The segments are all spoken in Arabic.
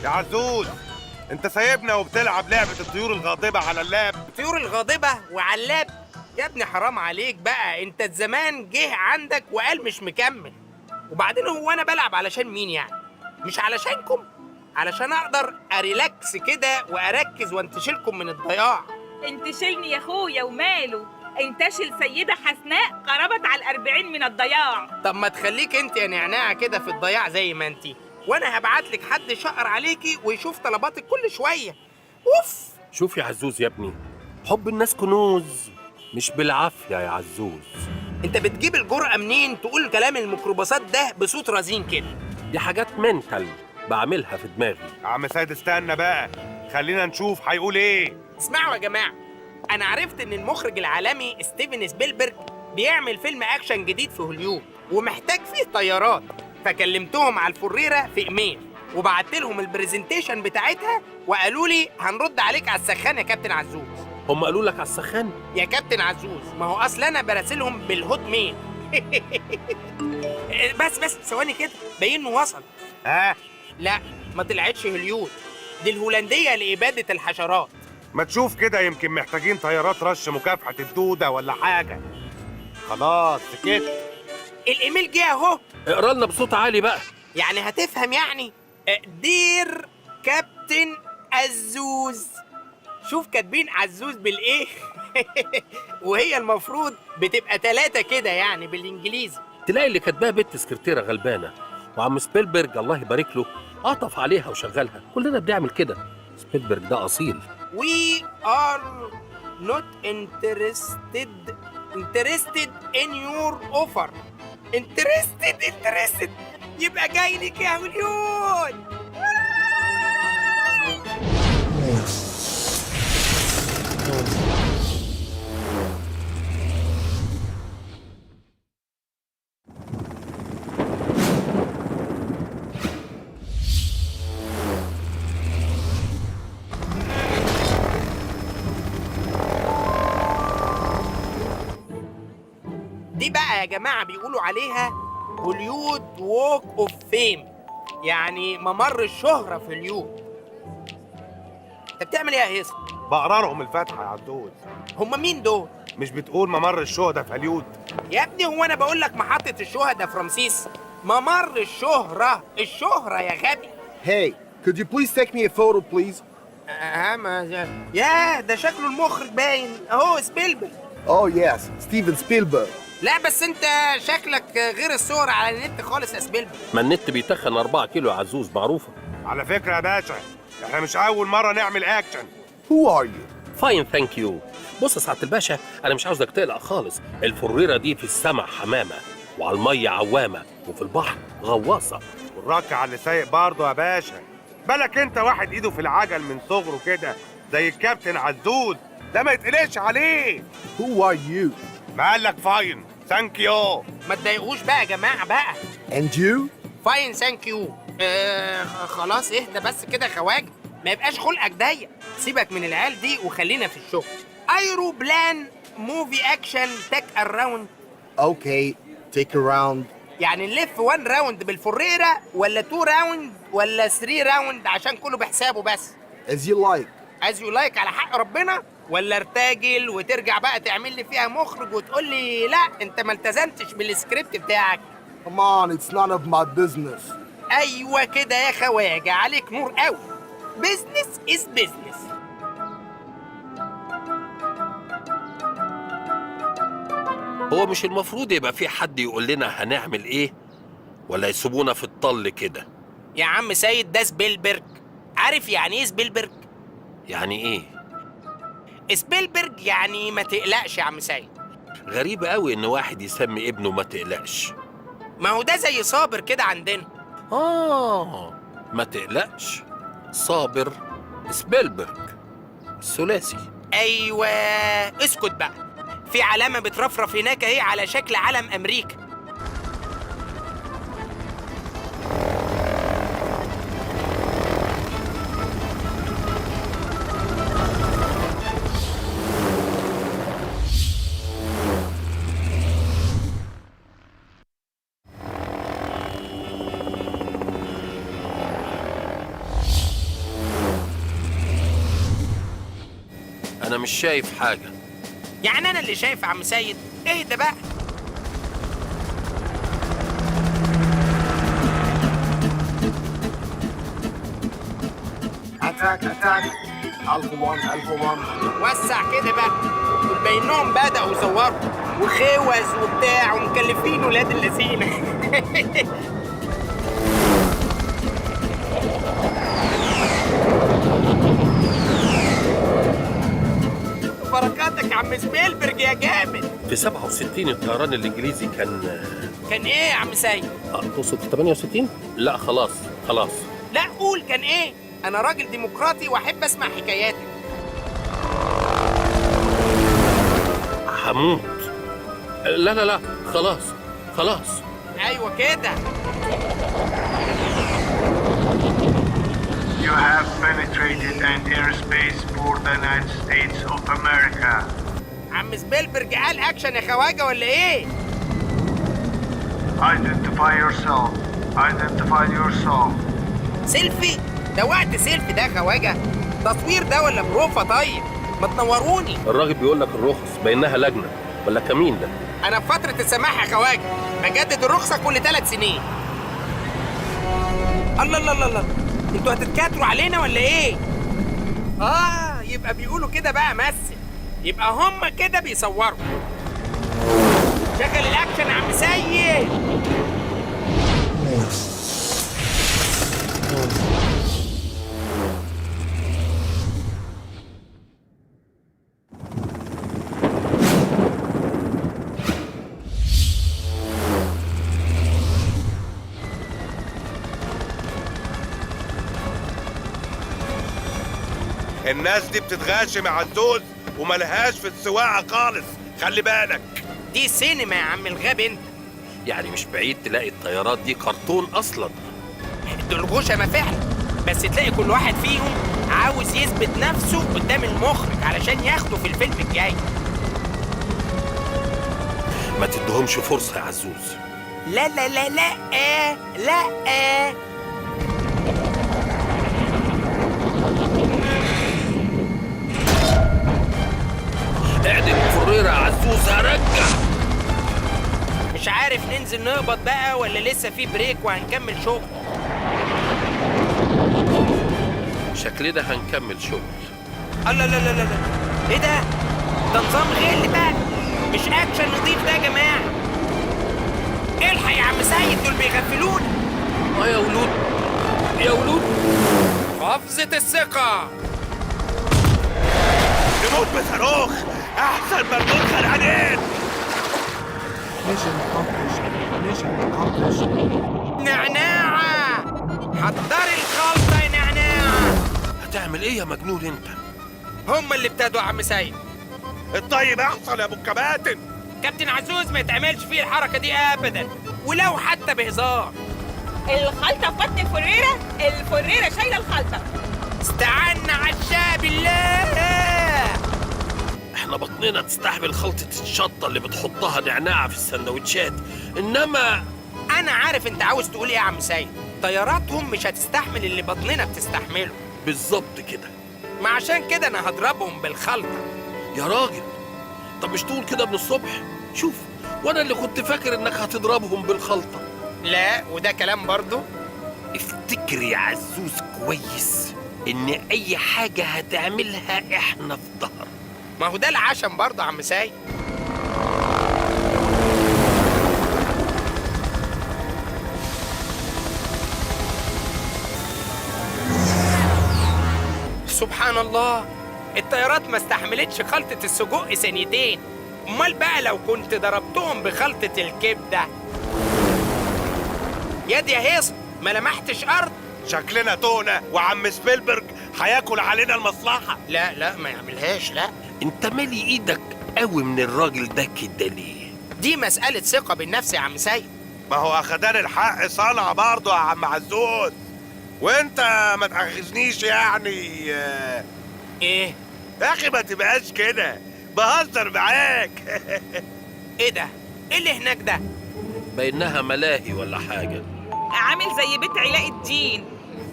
يا عزوز، انت سايبنا وبتلعب لعبة الطيور الغاضبة على اللاب. الطيور الغاضبة وعلى اللاب؟ يا ابني حرام عليك بقى، انت الزمان جه عندك وقال مش مكمل. وبعدين هو انا بلعب علشان مين يعني؟ مش علشانكم، علشان اقدر اريلاكس كده واركز وانتشلكم من الضياع. انتشلني يا اخويا وماله، انتشل سيدة حسناء قربت على 40 من الضياع. طب ما تخليك انت يا نعناعة كده في الضياع زي ما انت، وانا هبعتلك حد يشقر عليكي ويشوف طلباتك كل شوية. اوف. شوف يا عزوز يا ابني، حب الناس كنوز، مش بالعافية يا عزوز. انت بتجيب الجرأة منين تقول كلام الميكروباصات ده بصوت رزين كده؟ دي حاجات منتال بعملها في دماغي. يا عم سيد استنى بقى، خلينا نشوف هيقول ايه. اسمعوا يا جماعة، أنا عرفت إن المخرج العالمي ستيفن سبيلبرج بيعمل فيلم أكشن جديد في هوليود ومحتاج فيه طيارات، فكلمتهم على الفريرة في إيميل وبعت لهم البرزنتيشن بتاعتها وقالوا لي هنرد عليك على السخان يا كابتن عزوز. هم قالوا لك على السخان؟ يا كابتن عزوز، ما هو أصل أنا براسلهم بالهوت ميل. بس ثواني كده، باين إنه وصل. ها؟ لا، ما طلعتش هوليود، دي الهولندية لإبادة الحشرات. ما تشوف كده، يمكن محتاجين طيارات رش مكافحة الدودة ولا حاجة. خلاص سكت. الإيميل جه أهو. اقرا لنا بصوت عالي بقى. يعني هتفهم يعني. دير كابتن عزوز. شوف كاتبين عزوز بالايه. وهي المفروض بتبقى 3 كده يعني بالانجليزي. تلاقي اللي كاتباها بنت سكرتيرة غلبانة، وعم سبيلبرج الله يبارك له عطف عليها وشغلها. كلنا بنعمل كده. سبيلبرج ده أصيل. We are not interested in your offer. interested يبقى جاي لك يا هوليود. دي بقى يا جماعة بيقولوا عليها هوليود ووك اوف فيم، يعني ممر الشهرة في هوليود. انت بتعمل ايه يا هيثم؟ بقرا لهم الفاتحة يا عزوز. هم مين دول؟ مش بتقول ممر الشهداء في هوليود؟ يا ابني هو انا بقول لك محطة الشهداء في رمسيس؟ ممر الشهرة يا غبي. Hey, could you please take me a photo, please? يا ده شكله المخرج باين اهو سبيلبرج. Oh yes, Steven Spielberg. لا بس انت شكلك غير الصور على النت خالص يا سبيلبرج. ما النت بيتخن 4 كيلو يا عزوز، معروفة. على فكرة يا باشا، احنا مش أول مرة نعمل أكشن. Who are you? فاين ثانك يو. بص يا سعادة الباشا، أنا مش عاوزك تقلق خالص. الفريرة دي في السماء حمامة، وعلى المية عوامة، وفي البحر غواصة. والركع اللي سايق برضه يا باشا. بالك انت واحد ايده في العجل من صغره كده زي الكابتن عزوز، ده ما يتقلقش عليه. Who are you? ما قالك فاين ثانك يو. ما تضايقوش بقى يا جماعة بقى. And you? فاين ثانك يو. خلاص اهدى بس كده خواجه، ما يبقاش خلقك ضيق. سيبك من العيال دي وخلينا في الشغل. ايرو بلان موفي اكشن تك اراوند. Okay, take a round. يعني نلف 1 راوند بالفريرة ولا 2 راوند ولا 3 راوند عشان كله بحسابه بس؟ As you like. از يو لايك على حق ربنا، ولا ارتاجل وترجع بقى تعمل لي فيها مخرج وتقول لي لا انت ما التزمتش بالسكريبت بتاعك؟ Come on, it's none of my business. ايوه كده يا خواجه، عليك نور قوي. بيزنس از بيزنس. هو مش المفروض يبقى في حد يقول لنا هنعمل ايه؟ ولا يسيبونا في الطل كده؟ يا عم سيد، ده سبيلبرج. عارف يعني ايه سبيلبرج؟ يعني ايه؟ سبيلبرج يعني ما تقلقش يا عم سيد. غريب قوي ان واحد يسمي ابنه ما تقلقش. ما هو ده زي صابر كده عندنا. ما تقلقش، صابر سبيلبرج الثلاثي. ايوه اسكت بقى، في علامة بترفرف هناك اهي على شكل علم امريكا. انا مش شايف حاجه. يعني انا اللي شايف يا عم سيد؟ اهدى بقى. Attack, attack. Alpha 1, Alpha 1. وسع كده بقى. بينهم بدأوا يصوروا وخوز وبتاع ومكلفين ولاد اللذينه. بركاتك يا عم سبيلبرج يا جامد. في 67 الطيران الانجليزي كان ايه يا عم سيد؟ تقصد 68؟ لا خلاص خلاص. لا قول كان ايه؟ انا راجل ديمقراطي واحب اسمع حكاياتك. هموت. لا لا لا، خلاص خلاص. ايوه كده. You have penetrated an airspace for the United States of America. عم سبيلبرج قال اكشن يا خواجه ولا ايه؟ Identify yourself. Identify yourself. سيلفي؟ ده وقت سيلفي ده يا خواجه؟ تصوير ده ولا بروفه؟ طيب ما تنوروني. الراجل بيقول لك الرخص بينها لجنه ولا كمين ده؟ انا في فتره السماح يا خواجه، بجدد الرخصه كل 3 سنين. الله الله الله الله، انتوا هتتكاتروا علينا ولا ايه؟ يبقى بيقولوا كده بقى مثل، يبقى هم كده بيصوروا. شغل الاكشن يا عم سيد. الناس دي بتتغاشم يا عزوز وملهاش في السواقه خالص، خلي بالك. دي سينما يا عم الغبي انت. يعني مش بعيد تلاقي الطيارات دي كرتون اصلا. دول غشمة فعلا، بس تلاقي كل واحد فيهم عاوز يثبت نفسه قدام المخرج علشان ياخده في الفيلم الجاي. ما تدهمش فرصه يا عزوز. لا لا لا لا لا. اعدل الفريره يا عزوز، هرجع. مش عارف ننزل نقبض بقى ولا لسه في بريك وهنكمل شغل؟ شكلنا هنكمل شغل. الله لا لا لا لا، ايه ده؟ ده نظام غل بقى، مش اكشن نضيف ده يا جماعه. الحق يا عم سيد، دول بيغفلونا. يا ولود يا ولود. قفزة الثقة. نموت بصاروخ احسن ما نموت خلعانين. Mission accomplished. Mission accomplished. نعناعة، حضري الخلطة يا نعناعة. هتعمل ايه يا مجنون انت؟ هم اللي ابتدوا يا عم سيد. الطيب احسن يا ابو الكباتن. كابتن عزوز ما يتعملش فيه الحركة دي أبدا، ولو حتى بهزار. الخلطة في بطن الفريرة، الفريرة شايلة الخلطة. استعنا عشاء بالله. احنا بطننا تستحمل خلطة الشطة اللي بتحطها نعناع في السندوتشات، انما أنا عارف أنت عاوز تقول إيه يا عم سيد. طياراتهم مش هتستحمل اللي بطننا بتستحمله. بالظبط كده. ما عشان كده أنا هضربهم بالخلطة. يا راجل، طب مش تقول كده من الصبح؟ شوف، وانا اللي كنت فاكر انك هتضربهم بالخلطة. لا، وده كلام برضو. افتكر يا عزوز كويس ان اي حاجة هتعملها احنا في ظهر. ما هو ده العشم برضه يا عم سيد. سبحان الله، الطيارات ما استحملتش خلطة السجق ثانيتين. امال بقى لو كنت ضربتهم بخلطة الكبدة. ياد يا هيص، ما لمحتش ارض. شكلنا تونة وعم سبيلبرج هياكل علينا المصلحة. لا لا، ما يعملهاش. لا، انت مالي ايدك قوي من الراجل ده كده ليه؟ دي مسألة ثقة بالنفس يا عم سيد. ما هو اخدان الحق صنع برضه يا عم عزوز، وانت ما تاخذنيش يعني. ايه؟ يا اخي ما تبقاش كده، بهزر معاك. ايه ده؟ ايه اللي هناك ده؟ بينها ملاهي ولا حاجة. عامل زي بيت علاء الدين.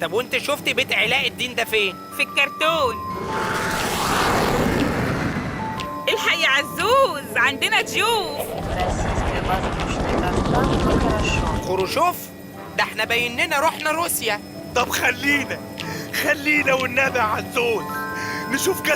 طب وانت شفت بيت علاء الدين ده فين؟ في الكرتون. الحق يا عزوز، عندنا ضيوف. خروشوف؟ ده احنا بيننا رحنا روسيا. طب خلينا والنبي يا عزوز نشوف